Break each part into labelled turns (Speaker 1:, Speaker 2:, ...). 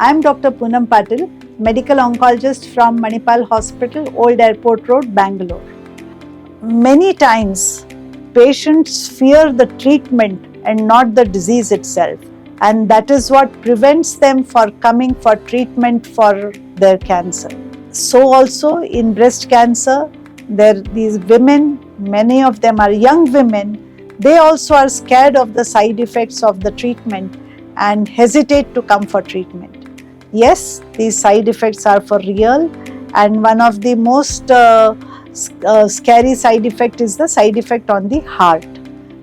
Speaker 1: I'm Dr. Poonam Patil, medical oncologist from Manipal Hospital, Old Airport Road, Bangalore. Many times, patients fear the treatment and not the disease itself, and that is what prevents them from coming for treatment for their cancer. So also in breast cancer, these women, many of them are young women, they also are scared of the side effects of the treatment and hesitate to come for treatment. Yes, these side effects are for real, and one of the most scary side effect is the side effect on the heart.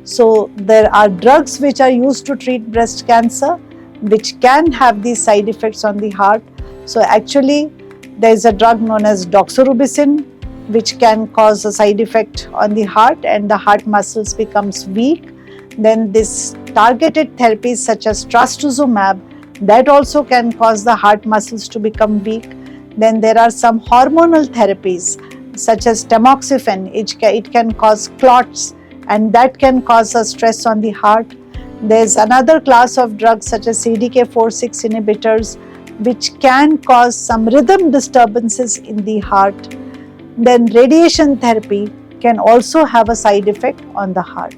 Speaker 1: So there are drugs which are used to treat breast cancer which can have these side effects on the heart. So actually there is a drug known as doxorubicin which can cause a side effect on the heart and the heart muscles becomes weak. Then this targeted therapies such as trastuzumab, that also can cause the heart muscles to become weak. Then there are some hormonal therapies such as tamoxifen, it can cause clots and that can cause a stress on the heart. There's another class of drugs such as CDK4/6 inhibitors which can cause some rhythm disturbances in the heart. Then radiation therapy can also have a side effect on the heart.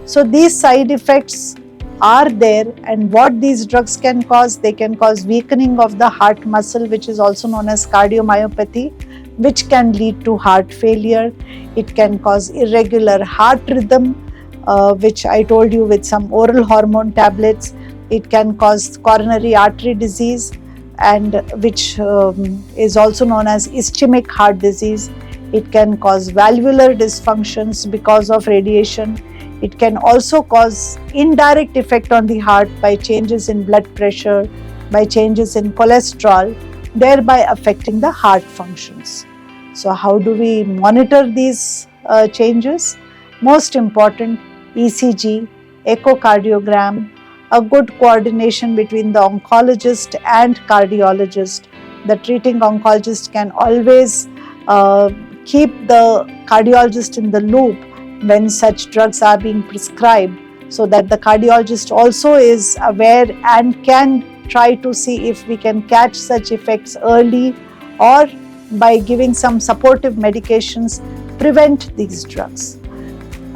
Speaker 1: So these side effects are there, and what these drugs can cause, they can cause weakening of the heart muscle, which is also known as cardiomyopathy, which can lead to heart failure. It can cause irregular heart rhythm, which I told you with some oral hormone tablets. It can cause coronary artery disease, and which is also known as ischemic heart disease. It can cause valvular dysfunctions because of radiation. It can also cause indirect effect on the heart by changes in blood pressure, by changes in cholesterol, thereby affecting the heart functions. So how do we monitor these changes? Most important, ECG, echocardiogram, a good coordination between the oncologist and cardiologist. The treating oncologist can always keep the cardiologist in the loop when such drugs are being prescribed, so that the cardiologist also is aware and can try to see if we can catch such effects early, or by giving some supportive medications prevent these drugs.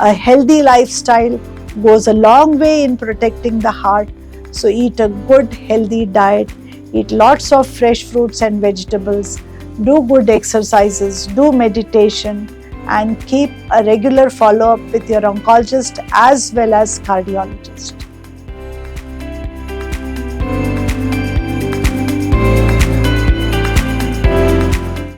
Speaker 1: A healthy lifestyle goes a long way in protecting the heart. So eat a good healthy diet, eat lots of fresh fruits and vegetables, do good exercises, do meditation, and keep a regular follow-up with your oncologist as well as cardiologist.